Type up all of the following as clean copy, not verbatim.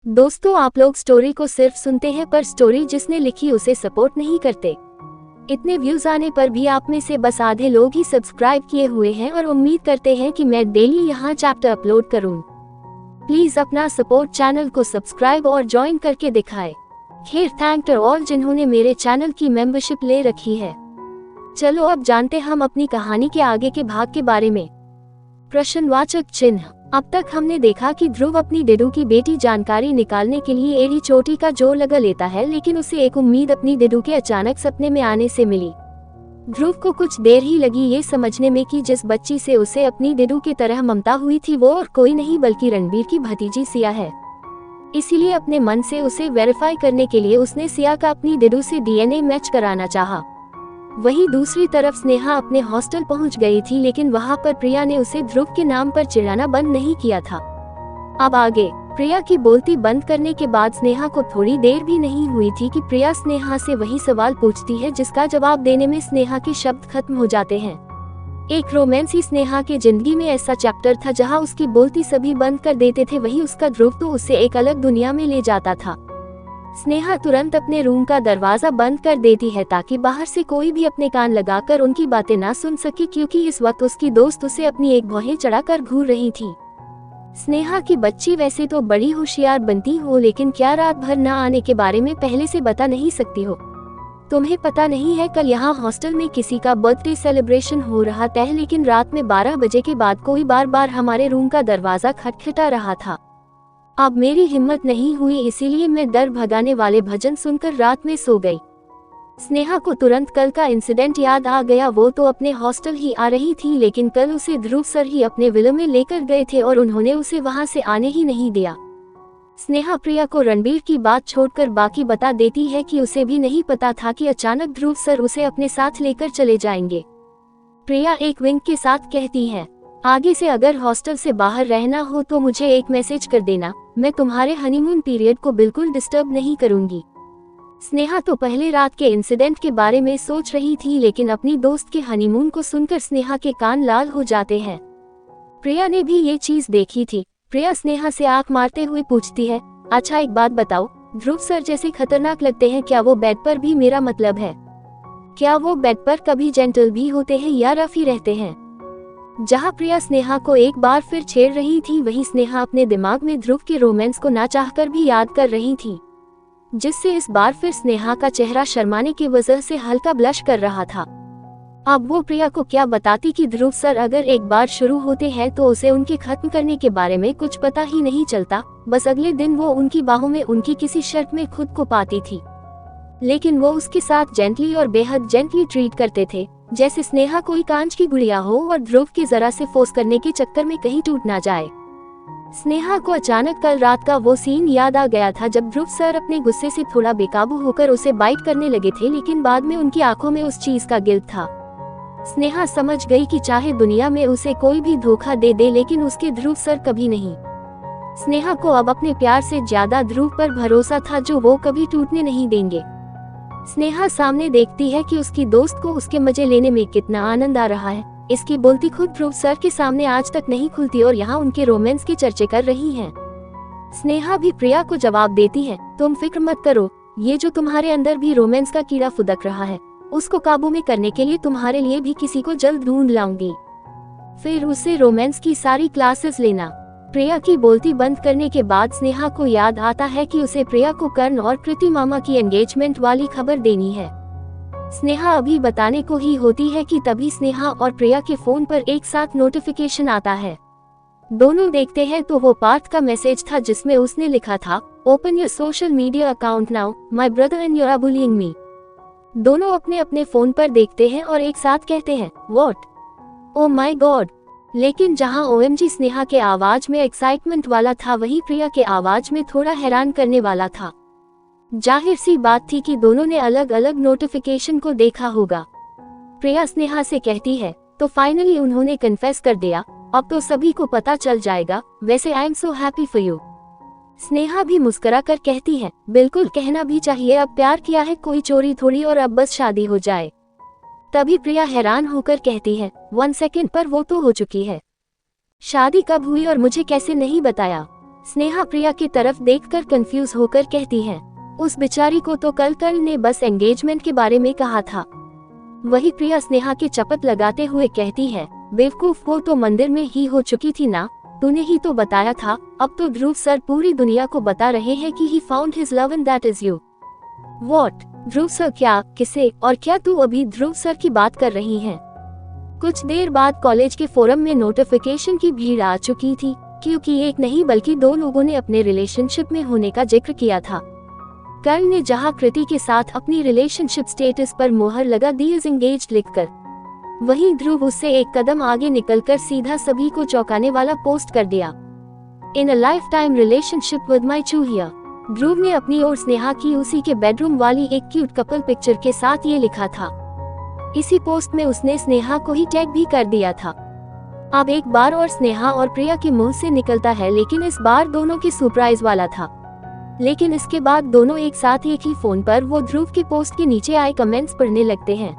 दोस्तों, आप लोग स्टोरी को सिर्फ सुनते हैं पर स्टोरी जिसने लिखी उसे सपोर्ट नहीं करते। इतने व्यूज आने पर भी आप में से बस आधे लोग ही सब्सक्राइब किए हुए हैं और उम्मीद करते हैं कि मैं डेली यहाँ चैप्टर अपलोड करूँ। प्लीज अपना सपोर्ट चैनल को सब्सक्राइब और ज्वाइन करके दिखाए। खैर, थैंक टू ऑल जिन्होंने मेरे चैनल की मेंबरशिप ले रखी है। चलो अब जानते हम अपनी कहानी के आगे के भाग के बारे में। प्रश्नवाचक चिन्ह। अब तक हमने देखा कि ध्रुव अपनी डिडू की बेटी जानकारी निकालने के लिए एड़ी चोटी का जोर लगा लेता है, लेकिन उसे एक उम्मीद अपनी डिडू के अचानक सपने में आने से मिली। ध्रुव को कुछ देर ही लगी ये समझने में कि जिस बच्ची से उसे अपनी डिडू की तरह ममता हुई थी वो और कोई नहीं बल्कि रणबीर की भतीजी सिया है। इसीलिए अपने मन से उसे वेरीफाई करने के लिए उसने सिया का अपनी डिडू से डीएनए मैच कराना चाहा। वहीं दूसरी तरफ स्नेहा अपने हॉस्टल पहुंच गई थी, लेकिन वहां पर प्रिया ने उसे ध्रुव के नाम पर चिढ़ाना बंद नहीं किया था। अब आगे। प्रिया की बोलती बंद करने के बाद स्नेहा को थोड़ी देर भी नहीं हुई थी कि प्रिया स्नेहा से वही सवाल पूछती है जिसका जवाब देने में स्नेहा के शब्द खत्म हो जाते हैं। एक रोमांस ही स्नेहा के जिंदगी में ऐसा चैप्टर था जहां उसकी बोलती सभी बंद कर देते थे, वही उसका ध्रुव तो उसे एक अलग दुनिया में ले जाता था। स्नेहा तुरंत अपने रूम का दरवाजा बंद कर देती है ताकि बाहर से कोई भी अपने कान लगाकर उनकी बातें ना सुन सके, क्योंकि इस वक्त उसकी दोस्त उसे अपनी एक भौहें चढ़ाकर घूर रही थी। स्नेहा की बच्ची वैसे तो बड़ी होशियार बनती हो, लेकिन क्या रात भर न आने के बारे में पहले से बता नहीं सकती हो? तुम्हें पता नहीं है, कल यहाँ हॉस्टल में किसी का बर्थडे सेलिब्रेशन हो रहा था, लेकिन रात में 12 बजे के बाद कोई बार बार हमारे रूम का दरवाजा खटखटा रहा था। अब मेरी हिम्मत नहीं हुई, इसीलिए मैं डर भगाने वाले भजन सुनकर रात में सो गई। स्नेहा को तुरंत कल का इंसिडेंट याद आ गया। वो तो अपने हॉस्टल ही आ रही थी, लेकिन कल उसे ध्रुव सर ही अपने विला में लेकर गए थे और उन्होंने उसे वहां से आने ही नहीं दिया। स्नेहा प्रिया को रणबीर की बात छोड़कर बाकी बता देती है कि उसे भी नहीं पता था कि अचानक ध्रुव सर उसे अपने साथ लेकर चले जाएंगे। प्रिया एक विंक के साथ कहती है, आगे से अगर हॉस्टल से बाहर रहना हो तो मुझे एक मैसेज कर देना, मैं तुम्हारे हनीमून पीरियड को बिल्कुल डिस्टर्ब नहीं करूंगी। स्नेहा तो पहले रात के इंसिडेंट के बारे में सोच रही थी, लेकिन अपनी दोस्त के हनीमून को सुनकर स्नेहा के कान लाल हो जाते हैं। प्रिया ने भी ये चीज देखी थी। प्रिया स्नेहा से आंख मारते हुए पूछती है, अच्छा एक बात बताओ, ध्रुव सर जैसे खतरनाक लगते हैं, क्या वो बेड पर भी, मेरा मतलब है क्या वो बेड पर कभी जेंटल भी होते हैं या रफ ही रहते हैं? जहां प्रिया स्नेहा को एक बार फिर छेड़ रही थी, वहीं स्नेहा अपने दिमाग में ध्रुव के रोमांस को ना चाहकर भी याद कर रही थी, जिससे इस बार फिर स्नेहा का चेहरा शर्माने की वजह से हल्का ब्लश कर रहा था। अब वो प्रिया को क्या बताती कि ध्रुव सर अगर एक बार शुरू होते हैं तो उसे उनके खत्म करने के बारे में कुछ पता ही नहीं चलता। बस अगले दिन वो उनकी बाहों में उनकी किसी शर्त में खुद को पाती थी, लेकिन वो उसके साथ जेंटली और बेहद जेंटली ट्रीट करते थे, जैसे स्नेहा कोई कांच की गुड़िया हो और ध्रुव के जरा से फोर्स करने के चक्कर में कहीं टूट ना जाए। स्नेहा को अचानक कल रात का वो सीन याद आ गया था जब ध्रुव सर अपने गुस्से से थोड़ा बेकाबू होकर उसे बाइट करने लगे थे, लेकिन बाद में उनकी आंखों में उस चीज का गिल्ट था। स्नेहा समझ गई कि चाहे दुनिया में उसे कोई भी धोखा दे दे, लेकिन उसके ध्रुव सर कभी नहीं। स्नेहा को अब अपने प्यार से ज्यादा ध्रुव पर भरोसा था, जो वो कभी टूटने नहीं देंगे। स्नेहा सामने देखती है कि उसकी दोस्त को उसके मजे लेने में कितना आनंद आ रहा है। इसकी बोलती खुद ध्रुव सर के सामने आज तक नहीं खुलती और यहाँ उनके रोमांस की चर्चा कर रही हैं। स्नेहा भी प्रिया को जवाब देती है, तुम फिक्र मत करो, ये जो तुम्हारे अंदर भी रोमांस का कीड़ा फुदक रहा है, उसको काबू में करने के लिए तुम्हारे लिए भी किसी को जल्द ढूंढ लाऊंगी, फिर उससे रोमांस की सारी क्लासेस लेना। प्रिया की बोलती बंद करने के बाद स्नेहा को याद आता है कि उसे प्रिया को कर्ण और कृति मामा की एंगेजमेंट वाली खबर देनी है। स्नेहा अभी बताने को ही होती है कि तभी स्नेहा और प्रिया के फोन पर एक साथ नोटिफिकेशन आता है। दोनों देखते हैं तो वो पार्थ का मैसेज था जिसमें उसने लिखा था, open your social media account now, my brother and you are bullying me. दोनों अपने अपने फोन पर देखते हैं और एक साथ कहते हैं, व्हाट, ओ माई गॉड। लेकिन जहां ओएमजी स्नेहा के आवाज में एक्साइटमेंट वाला था, वहीं प्रिया के आवाज में थोड़ा हैरान करने वाला था। जाहिर सी बात थी कि दोनों ने अलग अलग नोटिफिकेशन को देखा होगा। प्रिया स्नेहा से कहती है, तो फाइनली उन्होंने कन्फेस कर दिया, अब तो सभी को पता चल जाएगा, वैसे I am so happy for you. Sneha भी मुस्कुरा कर कहती है, बिल्कुल कहना भी चाहिए, अब प्यार किया है कोई चोरी थोड़ी और अब बस शादी हो जाए। तभी प्रिया हैरान होकर कहती है, 1 सेकंड, पर वो तो हो चुकी है। शादी कब हुई और मुझे कैसे नहीं बताया? स्नेहा प्रिया की तरफ देखकर कंफ्यूज होकर कहती है, उस बेचारी को तो कल कर्ण ने बस एंगेजमेंट के बारे में कहा था। वही प्रिया स्नेहा के चपत लगाते हुए कहती है, बेवकूफ, वो तो मंदिर में ही हो चुकी थी ना, तूने ही तो बताया था। अब तो ध्रुव सर पूरी दुनिया को बता रहे हैं कि he found his love and that is you. What? Dhruv sir? क्या? किसे? और क्या तू अभी ध्रुव सर की बात कर रही है? कुछ देर बाद कॉलेज के फोरम में नोटिफिकेशन की भीड़ आ चुकी थी, क्योंकि एक नहीं बल्कि दो लोगों ने अपने रिलेशनशिप में होने का जिक्र किया था। कर्ण ने जहां कृति के साथ अपनी रिलेशनशिप स्टेटस पर मोहर लगा दी इज एंगेज्ड लिखकर, वहीं ध्रुव उससे एक कदम आगे निकलकर सीधा सभी को चौंकाने वाला पोस्ट कर दिया, in a lifetime relationship with my चूहिया। ध्रुव ने अपनी और स्नेहा की उसी के बेडरूम वाली एक क्यूट कपल पिक्चर के साथ ये लिखा था। इसी पोस्ट में उसने स्नेहा को ही टैग भी कर दिया था। अब एक बार और स्नेहा और प्रिया के मुंह से निकलता है, लेकिन इस बार दोनों की सरप्राइज वाला था। लेकिन इसके बाद दोनों एक साथ एक ही फोन पर वो ध्रुव की पोस्ट के नीचे आए कमेंट्स पढ़ने लगते हैं।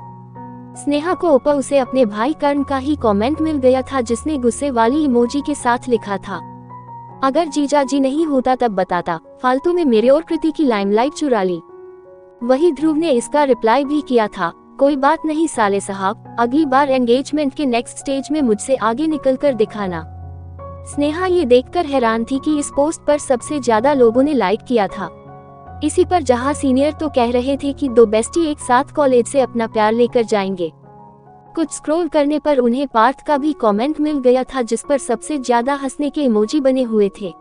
स्नेहा को ऊपर उसे अपने भाई कर्ण का ही कमेंट मिल गया था, जिसने गुस्से वाली इमोजी के साथ लिखा था, अगर जीजा जी नहीं होता तब बताता, फालतू में मेरे और कृति की लाइमलाइट चुरा ली। वही ध्रुव ने इसका रिप्लाई भी किया था, कोई बात नहीं साले साहब, अगली बार एंगेजमेंट के नेक्स्ट स्टेज में मुझसे आगे निकलकर दिखाना। स्नेहा ये देखकर हैरान थी कि इस पोस्ट पर सबसे ज्यादा लोगों ने लाइक किया था। इसी पर जहां सीनियर तो कह रहे थे कि दो बेस्टी एक साथ कॉलेज से अपना प्यार लेकर जाएंगे, कुछ स्क्रॉल करने पर उन्हें पार्थ का भी कमेंट मिल गया था, जिस पर सबसे ज्यादा हंसने के इमोजी बने हुए थे।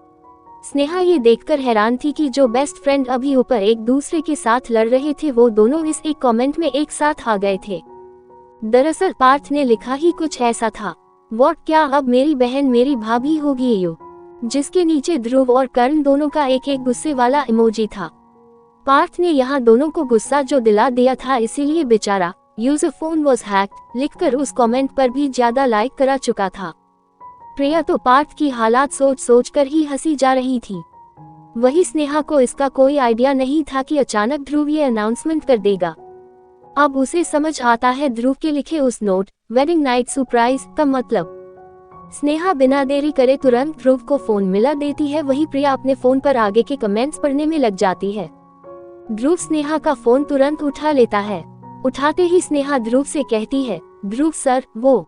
स्नेहा ये देखकर हैरान थी कि जो बेस्ट फ्रेंड अभी ऊपर एक दूसरे के साथ लड़ रहे थे, वो दोनों इस एक कमेंट में एक साथ आ गए थे। दरअसल पार्थ ने लिखा ही कुछ ऐसा था, व्हाट, क्या अब मेरी बहन मेरी भाभी होगी यू, जिसके नीचे ध्रुव और कर्ण दोनों का एक एक गुस्से वाला इमोजी था। पार्थ ने यहाँ दोनों को गुस्सा जो दिला दिया था, इसीलिए बेचारा यूजर फोन वाज हैक्ड लिखकर उस कमेंट पर भी ज्यादा लाइक करा चुका था। प्रिया तो पार्थ की हालात सोच सोच कर ही हंसी जा रही थी। वही स्नेहा को इसका कोई आइडिया नहीं था कि अचानक ध्रुव ये अनाउंसमेंट कर देगा। अब उसे समझ आता है ध्रुव के लिखे उस नोट, वेडिंग नाइट सरप्राइज का मतलब। स्नेहा बिना देरी करे तुरंत ध्रुव को फोन मिला देती है, वही प्रिया अपने फोन पर आगे के कमेंट्स पढ़ने में लग जाती है। ध्रुव स्नेहा का फोन तुरंत उठा लेता है। उठाते ही स्नेहा ध्रुव से कहती है, ध्रुव सर वो,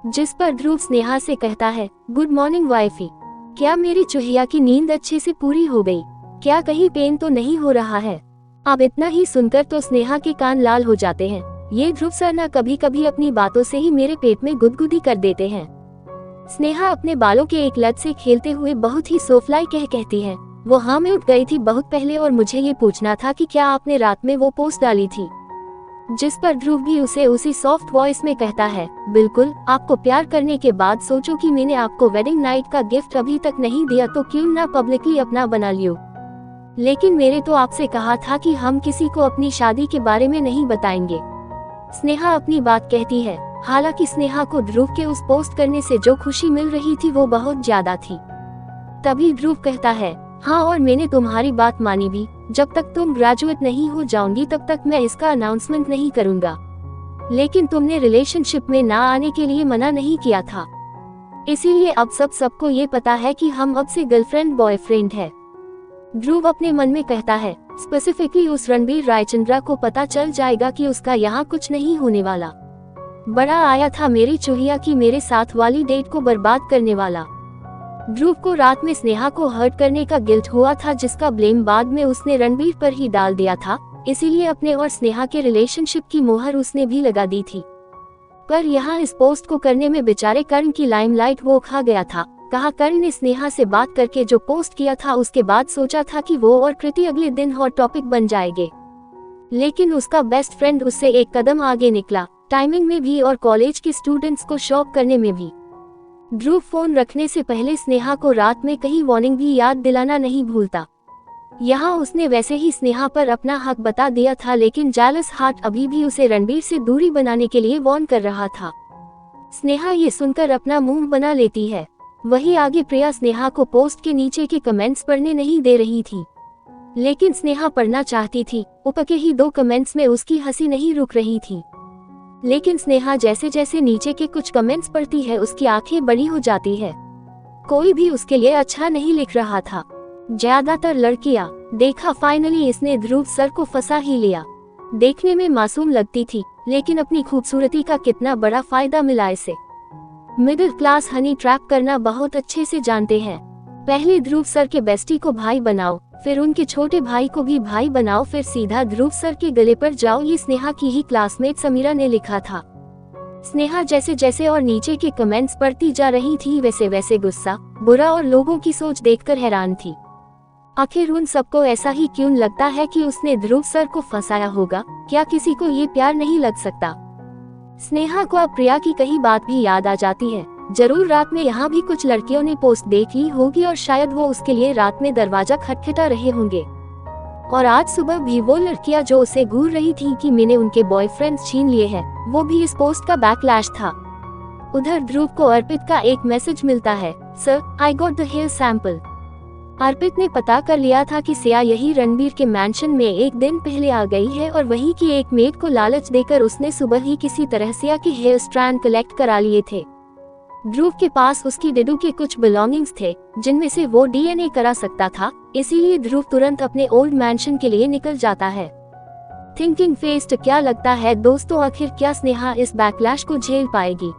जिस पर ध्रुव स्नेहा से कहता है, गुड मॉर्निंग वाइफी, क्या मेरी चुहिया की नींद अच्छे से पूरी हो गई? क्या कहीं पेन तो नहीं हो रहा है? अब इतना ही सुनकर तो स्नेहा के कान लाल हो जाते हैं। ये ध्रुव सर ना कभी कभी अपनी बातों से ही मेरे पेट में गुदगुदी कर देते हैं। स्नेहा अपने बालों के एक लट से खेलते हुए बहुत ही सोफलाई कहती है, वो हाँ मैं उठ गई थी बहुत पहले और मुझे ये पूछना था कि क्या आपने रात में वो पोस्ट डाली थी? जिस पर ध्रुव भी उसे उसी सॉफ्ट वॉइस में कहता है, बिल्कुल, आपको प्यार करने के बाद सोचो कि मैंने आपको वेडिंग नाइट का गिफ्ट अभी तक नहीं दिया तो क्यों ना पब्लिकली अपना बना लियो। लेकिन मेरे तो आपसे कहा था कि हम किसी को अपनी शादी के बारे में नहीं बताएंगे। स्नेहा अपनी बात कहती है। हालांकि स्नेहा को ध्रुव के उस पोस्ट करने से जो खुशी मिल रही थी वो बहुत ज्यादा थी। तभी ध्रुव कहता है, हाँ और मैंने तुम्हारी बात मानी भी, जब तक तुम ग्रेजुएट नहीं हो जाऊंगी तब तक मैं इसका अनाउंसमेंट नहीं करूंगा। लेकिन तुमने रिलेशनशिप में ना आने के लिए मना नहीं किया था, इसीलिए अब सबको ये पता है कि हम अब से गर्लफ्रेंड बॉयफ्रेंड है। ध्रुव अपने मन में कहता है, स्पेसिफिकली उस रणबीर रायचंद्रा को पता चल जाएगा कि उसका यहाँ कुछ नहीं होने वाला। बड़ा आया था मेरी चुहिया की मेरे साथ वाली डेट को बर्बाद करने वाला। ध्रुव को रात में स्नेहा को हर्ट करने का गिल्ट हुआ था, जिसका ब्लेम बाद में उसने रणबीर पर ही डाल दिया था, इसीलिए अपने और स्नेहा के रिलेशनशिप की मोहर उसने भी लगा दी थी। पर यहाँ इस पोस्ट को करने में बेचारे कर्ण की लाइमलाइट वो खा गया था। कहा कर्ण ने स्नेहा से बात करके जो पोस्ट किया था उसके बाद सोचा था कि वो और कृति अगले दिन हॉट टॉपिक बन जाएंगे, लेकिन उसका बेस्ट फ्रेंड उससे एक कदम आगे निकला, टाइमिंग में भी और कॉलेज के स्टूडेंट्स को शॉक करने में भी। ध्रुव फोन रखने से पहले स्नेहा को रात में कहीं वार्निंग भी याद दिलाना नहीं भूलता। यहाँ उसने वैसे ही स्नेहा पर अपना हक बता दिया था, लेकिन जेलस हार्ट अभी भी उसे रणबीर से दूरी बनाने के लिए वार्न कर रहा था। स्नेहा ये सुनकर अपना मुंह बना लेती है। वही आगे प्रिया स्नेहा को पोस्ट के नीचे के कमेंट्स पढ़ने नहीं दे रही थी, लेकिन स्नेहा पढ़ना चाहती थी। ऊपर के ही 2 कमेंट्स में उसकी हंसी नहीं रुक रही थी, लेकिन स्नेहा जैसे जैसे नीचे के कुछ कमेंट्स पढ़ती है उसकी आंखें बड़ी हो जाती है। कोई भी उसके लिए अच्छा नहीं लिख रहा था। ज्यादातर लड़कियां, देखा फाइनली इसने ध्रुव सर को फंसा ही लिया। देखने में मासूम लगती थी, लेकिन अपनी खूबसूरती का कितना बड़ा फायदा मिला इसे। मिडिल क्लास हनी ट्रैप करना बहुत अच्छे से जानते हैं। पहले ध्रुव सर के बेस्टी को भाई बनाओ, फिर उनके छोटे भाई को भी भाई बनाओ, फिर सीधा ध्रुव सर के गले पर जाओ। ये स्नेहा की ही क्लासमेट समीरा ने लिखा था। स्नेहा जैसे जैसे और नीचे के कमेंट्स पढ़ती जा रही थी, वैसे वैसे गुस्सा, बुरा और लोगों की सोच देखकर हैरान थी। आखिर उन सबको ऐसा ही क्यों लगता है कि उसने ध्रुव सर को फंसाया होगा? क्या किसी को ये प्यार नहीं लग सकता? स्नेहा को अब प्रिया की कही बात भी याद आ जाती है। जरूर रात में यहाँ भी कुछ लड़कियों ने पोस्ट देख ली होगी और शायद वो उसके लिए रात में दरवाजा खटखटा रहे होंगे। और आज सुबह भी वो लड़कियां जो उसे घूर रही थी कि मैंने उनके बॉयफ्रेंड्स छीन लिए हैं, वो भी इस पोस्ट का बैकलैश था। उधर ध्रुव को अर्पित का एक मैसेज मिलता है, sir I got the hair sample. Arpit ने पता कर लिया था कि सिया यही रणबीर के मैंशन में एक दिन पहले आ गई है और वही की एक मेड को लालच देकर उसने सुबह ही किसी तरह सिया के हेयर स्ट्रैंड कलेक्ट करा लिए थे। ध्रुव के पास उसकी डिडू के कुछ बिलोंगिंग्स थे जिनमें से वो डीएनए करा सकता था, इसीलिए ध्रुव तुरंत अपने ओल्ड मैंशन के लिए निकल जाता है। थिंकिंग फेस्ड, क्या लगता है दोस्तों, आखिर क्या स्नेहा इस बैकलैश को झेल पाएगी?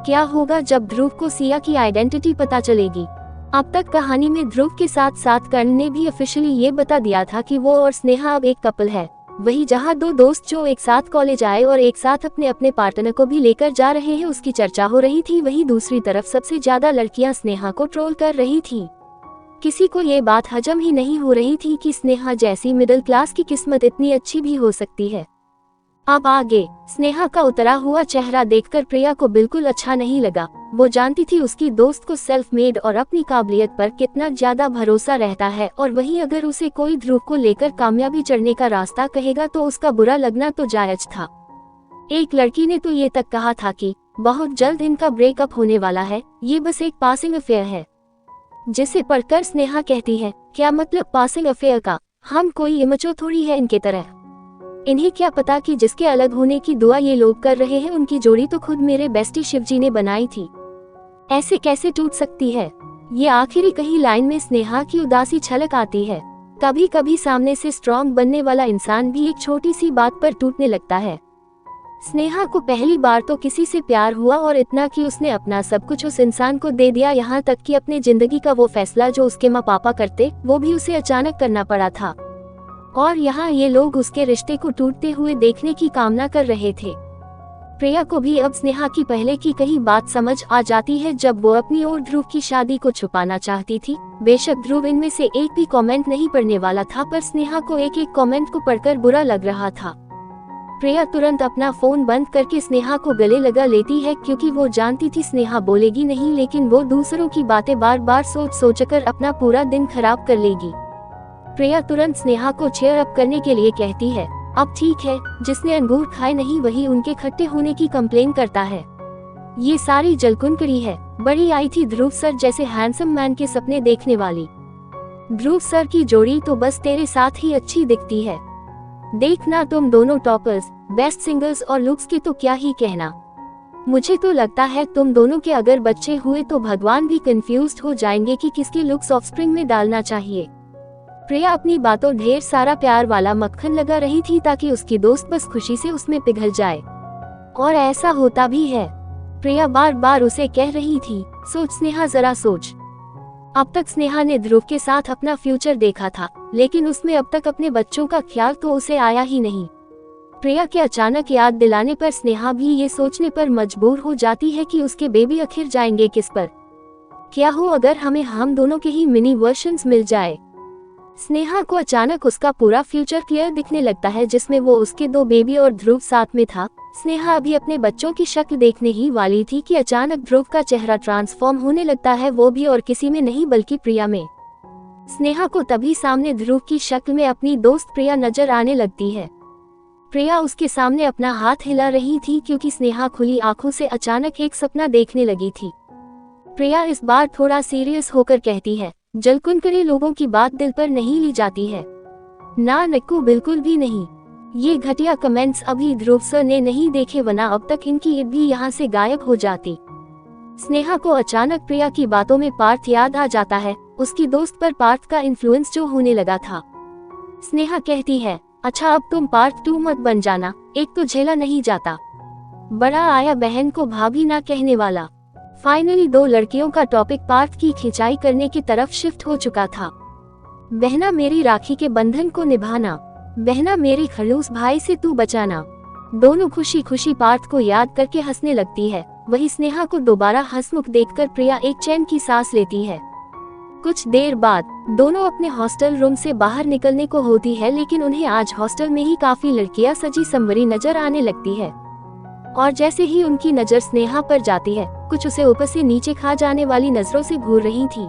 क्या होगा जब ध्रुव को सिया की आइडेंटिटी पता चलेगी? अब तक कहानी में ध्रुव के साथ साथ कर्ण ने भी ऑफिशियली ये बता दिया था कि वो और स्नेहा अब एक कपल है। वही जहां दो दोस्त जो एक साथ कॉलेज आए और एक साथ अपने अपने पार्टनर को भी लेकर जा रहे हैं उसकी चर्चा हो रही थी, वही दूसरी तरफ सबसे ज्यादा लड़कियां स्नेहा को ट्रोल कर रही थी। किसी को ये बात हजम ही नहीं हो रही थी कि स्नेहा जैसी मिडिल क्लास की किस्मत इतनी अच्छी भी हो सकती है। अब आगे स्नेहा का उतरा हुआ चेहरा देखकर प्रिया को बिल्कुल अच्छा नहीं लगा। वो जानती थी उसकी दोस्त को सेल्फ मेड और अपनी काबिलियत पर कितना ज्यादा भरोसा रहता है, और वहीं अगर उसे कोई ध्रुव को लेकर कामयाबी चढ़ने का रास्ता कहेगा तो उसका बुरा लगना तो जायज था। एक लड़की ने तो ये तक कहा था कि बहुत जल्द इनका ब्रेकअप होने वाला है, ये बस एक पासिंग अफेयर है। जिसे पढ़कर स्नेहा कहती है, क्या मतलब पासिंग अफेयर का? हम कोई इमेचो थोड़ी है इनके तरह। इन्हें क्या पता कि जिसके अलग होने की दुआ ये लोग कर रहे हैं उनकी जोड़ी तो खुद मेरे बेस्टी शिवजी ने बनाई थी, ऐसे कैसे टूट सकती है? ये आखिरी कही लाइन में स्नेहा की उदासी छलक आती है। कभी कभी सामने से स्ट्रॉन्ग बनने वाला इंसान भी एक छोटी सी बात पर टूटने लगता है। स्नेहा को पहली बार तो किसी से प्यार हुआ और इतना कि उसने अपना सब कुछ उस इंसान को दे दिया, यहाँ तक कि अपने जिंदगी का वो फैसला जो उसके माँ पापा करते वो भी उसे अचानक करना पड़ा था। और यहाँ ये लोग उसके रिश्ते को टूटते हुए देखने की कामना कर रहे थे। प्रिया को भी अब स्नेहा की पहले की कही बात समझ आ जाती है जब वो अपनी और ध्रुव की शादी को छुपाना चाहती थी। बेशक ध्रुव इनमें से एक भी कमेंट नहीं पढ़ने वाला था, पर स्नेहा को एक एक कमेंट को पढ़कर बुरा लग रहा था। प्रिया तुरंत अपना फोन बंद करके स्नेहा को गले लगा लेती है, क्योंकि वो जानती थी स्नेहा बोलेगी नहीं, लेकिन वो दूसरों की बातें बार बार सोच सोचकर अपना पूरा दिन खराब कर लेगी। प्रिया तुरंत स्नेहा को चेयर अप करने के लिए कहती है, अब ठीक है, जिसने अंगूर खाए नहीं वही उनके खट्टे होने की कंप्लेन करता है। ये सारी जलकुनकड़ी है। बड़ी आई थी ध्रुव सर जैसे हैंडसम मैन के सपने देखने वाली। ध्रुव सर की जोड़ी तो बस तेरे साथ ही अच्छी दिखती है। देखना तुम दोनों टॉपर्स, बेस्ट सिंगर्स और लुक्स के तो क्या ही कहना। मुझे तो लगता है तुम दोनों के अगर बच्चे हुए तो भगवान भी कंफ्यूज्ड हो जाएंगे कि किसके लुक्स ऑफस्प्रिंग में डालना चाहिए। प्रिया अपनी बातों ढेर सारा प्यार वाला मक्खन लगा रही थी ताकि उसकी दोस्त बस खुशी से उसमें पिघल जाए, और ऐसा होता भी है। प्रिया बार बार उसे कह रही थी, सोच स्नेहा, जरा सोच। अब तक स्नेहा ने ध्रुव के साथ अपना फ्यूचर देखा था, लेकिन उसमें अब तक अपने बच्चों का ख्याल तो उसे आया ही नहीं। प्रिया के अचानक याद दिलाने पर स्नेहा भी ये सोचने पर मजबूर हो जाती है कि उसके बेबी आखिर जाएंगे किस पर। क्या हो अगर हमें हम दोनों के ही मिनी वर्जन्स मिल जाए। स्नेहा को अचानक उसका पूरा फ्यूचर क्लियर दिखने लगता है, जिसमें वो उसके 2 बेबी और ध्रुव साथ में था। स्नेहा अभी अपने बच्चों की शक्ल देखने ही वाली थी कि अचानक ध्रुव का चेहरा ट्रांसफॉर्म होने लगता है, वो भी और किसी में नहीं बल्कि प्रिया में। स्नेहा को तभी सामने ध्रुव की शक्ल में अपनी दोस्त प्रिया नजर आने लगती है। प्रिया उसके सामने अपना हाथ हिला रही थी क्योंकि स्नेहा खुली आंखों से अचानक एक सपना देखने लगी थी। प्रिया इस बार थोड़ा सीरियस होकर कहती है, जलकुनकड़ी लोगों की बात दिल पर नहीं ली जाती है। ना नक्कू, बिल्कुल भी नहीं। ये घटिया कमेंट्स अभी ध्रुव सर ने नहीं देखे, वरना अब तक इनकी ईद भी यहाँ से गायब हो जाती। स्नेहा को अचानक प्रिया की बातों में पार्थ याद आ जाता है, उसकी दोस्त पर पार्थ का इन्फ्लुएंस जो होने लगा था। स्नेहा कहती है, अच्छा अब तुम पार्थ 2 मत बन जाना, एक तो झेला नहीं जाता, बड़ा आया बहन को भाभी ना कहने वाला। फाइनली 2 लड़कियों का टॉपिक पार्थ की खिंचाई करने की तरफ शिफ्ट हो चुका था। बहना मेरी राखी के बंधन को निभाना, बहना मेरी खड़ूस भाई से तू बचाना। दोनों खुशी खुशी पार्थ को याद करके हंसने लगती है। वही स्नेहा को दोबारा हंसमुख देखकर प्रिया एक चैन की सांस लेती है। कुछ देर बाद दोनों अपने हॉस्टल रूम से बाहर निकलने को होती है, लेकिन उन्हें आज हॉस्टल में ही काफी लड़कियां सजी संवरी नजर आने लगती है। और जैसे ही उनकी नजर स्नेहा पर जाती है, कुछ उसे ऊपर से नीचे खा जाने वाली नजरों से घूर रही थी।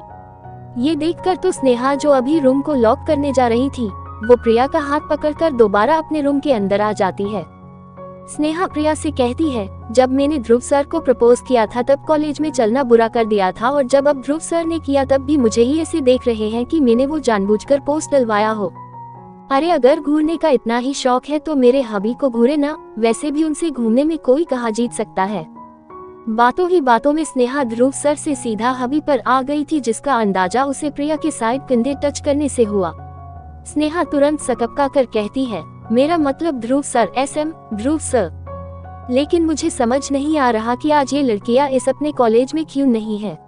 ये देखकर तो स्नेहा जो अभी रूम को लॉक करने जा रही थी, वो प्रिया का हाथ पकड़कर दोबारा अपने रूम के अंदर आ जाती है। स्नेहा प्रिया से कहती है, जब मैंने ध्रुव सर को प्रपोज किया था तब कॉलेज में चलना बुरा कर दिया था, और जब अब ध्रुव सर ने किया तब भी मुझे ही ऐसे देख रहे हैं कि मैंने वो जानबूझकर पोस्ट डलवाया हो। अरे अगर घूरने का इतना ही शौक है तो मेरे हबी को घूरे ना, वैसे भी उनसे घूमने में कोई कहाँ जीत सकता है। बातों ही बातों में स्नेहा ध्रुव सर से सीधा हबी पर आ गई थी, जिसका अंदाजा उसे प्रिया के साइड कंधे टच करने से हुआ। स्नेहा तुरंत सकपका कर कहती है, मेरा मतलब ध्रुव सर, SM ध्रुव सर। लेकिन मुझे समझ नहीं आ रहा कि आज ये लड़कियां इस अपने कॉलेज में क्यों नहीं है।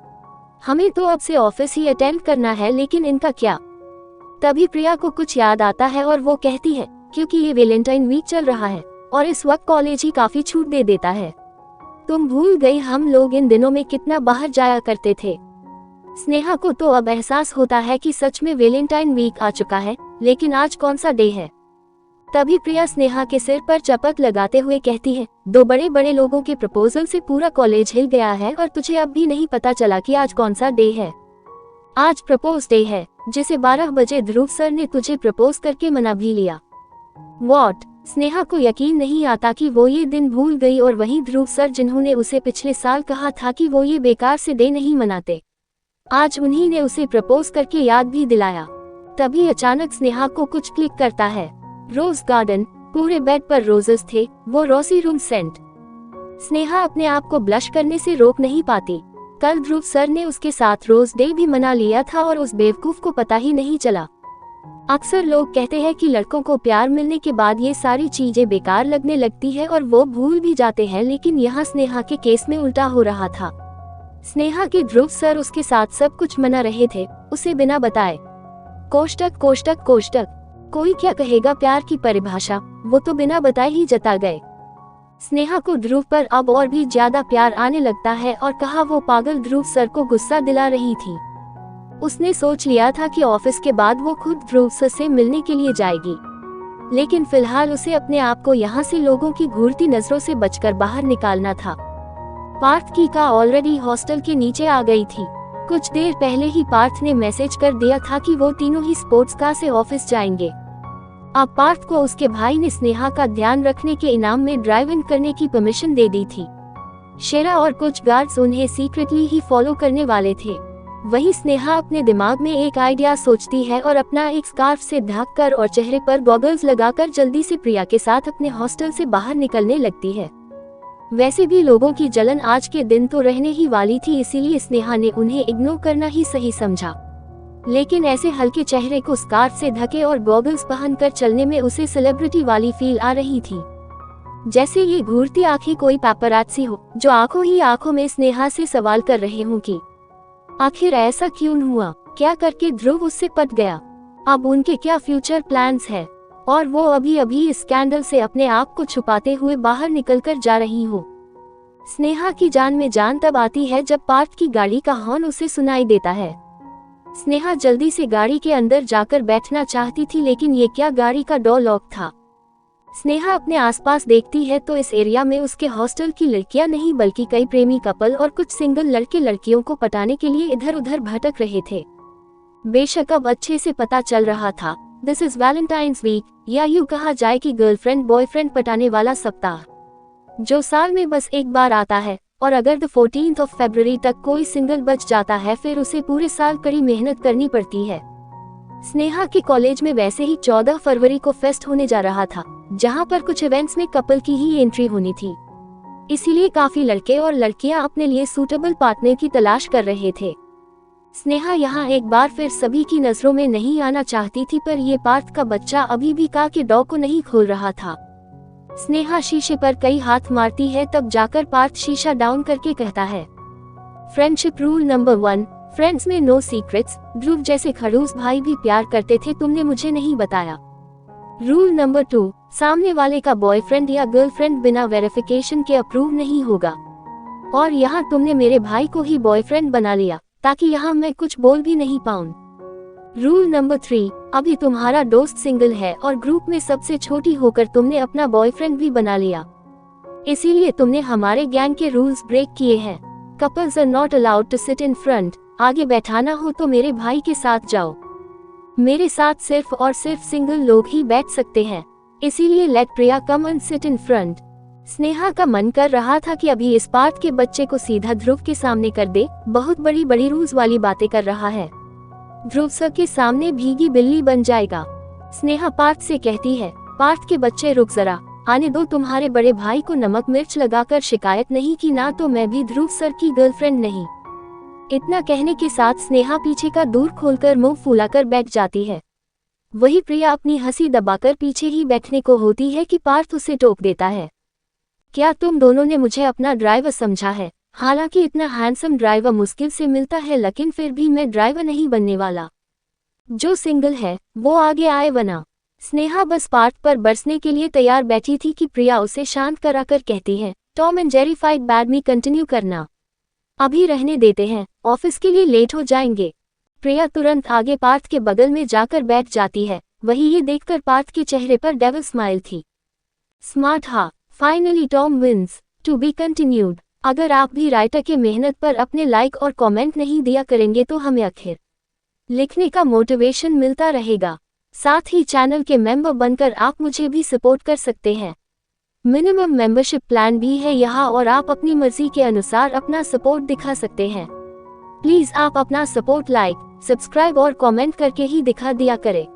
हमें तो अब से ऑफिस ही अटेंड करना है, लेकिन इनका क्या। तभी प्रिया को कुछ याद आता है और वो कहती है, क्योंकि ये वैलेंटाइन वीक चल रहा है और इस वक्त कॉलेज ही काफी छूट दे देता है। तुम भूल गई हम लोग इन दिनों में कितना बाहर जाया करते थे। स्नेहा को तो अब एहसास होता है कि सच में वैलेंटाइन वीक आ चुका है, लेकिन आज कौन सा डे है। तभी प्रिया स्नेहा के सिर पर चपत लगाते हुए कहती है, 2 बड़े बड़े लोगों के प्रपोजल से पूरा कॉलेज हिल गया है और तुझे अब भी नहीं पता चला कि आज कौन सा डे है। आज प्रपोज डे है, जिसे 12 बजे ध्रुव सर ने तुझे प्रपोज करके मना भी लिया। व्हाट? स्नेहा को यकीन नहीं आता कि वो ये दिन भूल गई, और वहीं ध्रुव सर जिन्होंने उसे पिछले साल कहा था कि वो ये बेकार से डे नहीं मनाते, आज उन्हीं ने उसे प्रपोज करके याद भी दिलाया। तभी अचानक स्नेहा को कुछ क्लिक करता है। रोज गार्डन, पूरे बेड पर रोजेस थे, वो रोसी रूम सेंट। स्नेहा अपने आप को ब्लश करने से रोक नहीं पाती। कल ध्रुव सर ने उसके साथ रोज डे भी मना लिया था और उस बेवकूफ को पता ही नहीं चला। अक्सर लोग कहते हैं कि लड़कों को प्यार मिलने के बाद ये सारी चीजें बेकार लगने लगती है और वो भूल भी जाते हैं, लेकिन यहाँ स्नेहा के केस में उल्टा हो रहा था। स्नेहा के ध्रुव सर उसके साथ सब कुछ मना रहे थे, उसे बिना बताए। कोष्टक कोष्टक कोष्टक, कोई क्या कहेगा प्यार की परिभाषा, वो तो बिना बताए ही जता गए। स्नेहा को ध्रुव पर अब और भी ज्यादा प्यार आने लगता है और कहा वो पागल ध्रुव सर को गुस्सा दिला रही थी। उसने सोच लिया था कि ऑफिस के बाद वो खुद ध्रुव सर से मिलने के लिए जाएगी, लेकिन फिलहाल उसे अपने आप को यहाँ से लोगों की घूरती नजरों से बचकर बाहर निकालना था। पार्थ की कार ऑलरेडी हॉस्टल के नीचे आ गई थी। कुछ देर पहले ही पार्थ ने मैसेज कर दिया था कि वो तीनों ही स्पोर्ट्स कार से ऑफिस जाएंगे। अब पार्थ को उसके भाई ने स्नेहा का ध्यान रखने के इनाम में ड्राइव इन करने की परमिशन दे दी थी। शेरा और कुछ गार्ड्स उन्हें सीक्रेटली ही फॉलो करने वाले थे। वही स्नेहा अपने दिमाग में एक आइडिया सोचती है और अपना एक स्कार्फ से ढककर और चेहरे पर गॉगल्स लगाकर जल्दी से प्रिया के साथ अपने हॉस्टल से बाहर निकलने लगती है। वैसे भी लोगों की जलन आज के दिन तो रहने ही वाली थी, इसीलिए स्नेहा ने उन्हें इग्नोर करना ही सही समझा। लेकिन ऐसे हल्के चेहरे को स्कार्फ से ढके और गॉगल्स पहनकर चलने में उसे सेलिब्रिटी वाली फील आ रही थी, जैसे ये घूरती आंखें कोई पैपरात्सी हो जो आंखों ही आंखों में स्नेहा से सवाल कर रहे हों कि आखिर ऐसा क्यों हुआ, क्या करके ध्रुव उससे पट गया, अब उनके क्या फ्यूचर प्लान्स है, और वो अभी अभी इस स्कैंडल से अपने आप को छुपाते हुए बाहर निकलकर जा रही हो। स्नेहा की जान में जान तब आती है जब पार्थ की गाड़ी का हॉर्न उसे सुनाई देता है। स्नेहा जल्दी से गाड़ी के अंदर जाकर बैठना चाहती थी, लेकिन ये क्या, गाड़ी का डोर लॉक था। स्नेहा अपने आसपास देखती है तो इस एरिया में उसके हॉस्टल की लड़कियां नहीं बल्कि कई प्रेमी कपल और कुछ सिंगल लड़के लड़कियों को पटाने के लिए इधर उधर भटक रहे थे। बेशक अब अच्छे से पता चल रहा था, दिस इज वैलेंटाइंस वीक, या यूं कहा जाए कि गर्लफ्रेंड बॉयफ्रेंड पटाने वाला सप्ताह, जो साल में बस एक बार आता है। और अगर द 14th of February तक कोई सिंगल बच जाता है फिर उसे पूरे साल कड़ी मेहनत करनी पड़ती है। स्नेहा के कॉलेज में वैसे ही 14 फरवरी को फेस्ट होने जा रहा था, जहां पर कुछ इवेंट्स में कपल की ही एंट्री होनी थी। इसीलिए काफी लड़के और लड़कियां अपने लिए सूटेबल पार्टनर की तलाश कर रहे थे। स्नेहा यहाँ एक बार फिर सभी की नजरों में नहीं आना चाहती थी, पर ये पार्थ का बच्चा अभी भी का के डॉ को नहीं खोल रहा था। स्नेहा शीशे पर कई हाथ मारती है, तब जाकर पार्थ शीशा डाउन करके कहता है, फ्रेंडशिप रूल नंबर 1, फ्रेंड्स में नो सीक्रेट्स। ध्रुव जैसे खड़ूस भाई भी प्यार करते थे, तुमने मुझे नहीं बताया। रूल नंबर 2, सामने वाले का बॉयफ्रेंड या गर्लफ्रेंड बिना वेरिफिकेशन के अप्रूव नहीं होगा। और यहाँ तुमने मेरे भाई को ही बॉयफ्रेंड बना लिया, ताकि यहाँ मैं कुछ बोल भी नहीं पाऊं। रूल नंबर 3, अभी तुम्हारा दोस्त सिंगल है और ग्रुप में सबसे छोटी होकर तुमने अपना बॉयफ्रेंड भी बना लिया, इसीलिए तुमने हमारे गैंग के रूल्स ब्रेक किए हैं। Couples are not allowed to sit in front. आगे बैठाना हो तो मेरे भाई के साथ जाओ, मेरे साथ सिर्फ और सिर्फ सिंगल लोग ही बैठ सकते हैं, इसीलिए let Priya come and sit in front. Sneha का मन कर रहा था कि अभी इस पार्थ के बच्चे को सीधा ध्रुव के सामने कर दे, बहुत बड़ी बड़ी रूल्स वाली बातें कर रहा है, ध्रुव सर के सामने भीगी बिल्ली बन जाएगा। स्नेहा पार्थ से कहती है, पार्थ के बच्चे रुक जरा, आने दो, तुम्हारे बड़े भाई को नमक मिर्च लगाकर शिकायत नहीं की ना तो मैं भी ध्रुव सर की गर्लफ्रेंड नहीं। इतना कहने के साथ स्नेहा पीछे का दूर खोलकर मुंह फुलाकर बैठ जाती है। वही प्रिया अपनी हंसी दबाकर पीछे ही बैठने को होती है कि पार्थ उसे टोक देता है, क्या तुम दोनों ने मुझे अपना ड्राइवर समझा है? हालांकि इतना हैंडसम ड्राइवर मुश्किल से मिलता है, लेकिन फिर भी मैं ड्राइवर नहीं बनने वाला। जो सिंगल है वो आगे आए वरना। स्नेहा बस पार्थ पर बरसने के लिए तैयार बैठी थी कि प्रिया उसे शांत कराकर कहती है, Tom and Jerry fight bad में कंटिन्यू करना, अभी रहने देते हैं, ऑफिस के लिए लेट हो जाएंगे। प्रिया तुरंत आगे पार्थ के बगल में जाकर बैठ जाती है। वही ये देखकर पार्थ के चेहरे पर डेविल स्माइल थी। स्मार्ट हा, finally Tom wins. To be continued. अगर आप भी राइटर के मेहनत पर अपने लाइक और कमेंट नहीं दिया करेंगे तो हमें आखिर लिखने का मोटिवेशन मिलता रहेगा। साथ ही चैनल के मेंबर बनकर आप मुझे भी सपोर्ट कर सकते हैं। मिनिमम मेंबरशिप प्लान भी है यहाँ और आप अपनी मर्जी के अनुसार अपना सपोर्ट दिखा सकते हैं। प्लीज आप अपना सपोर्ट लाइक, सब्सक्राइब और कमेंट करके ही दिखा दिया करें।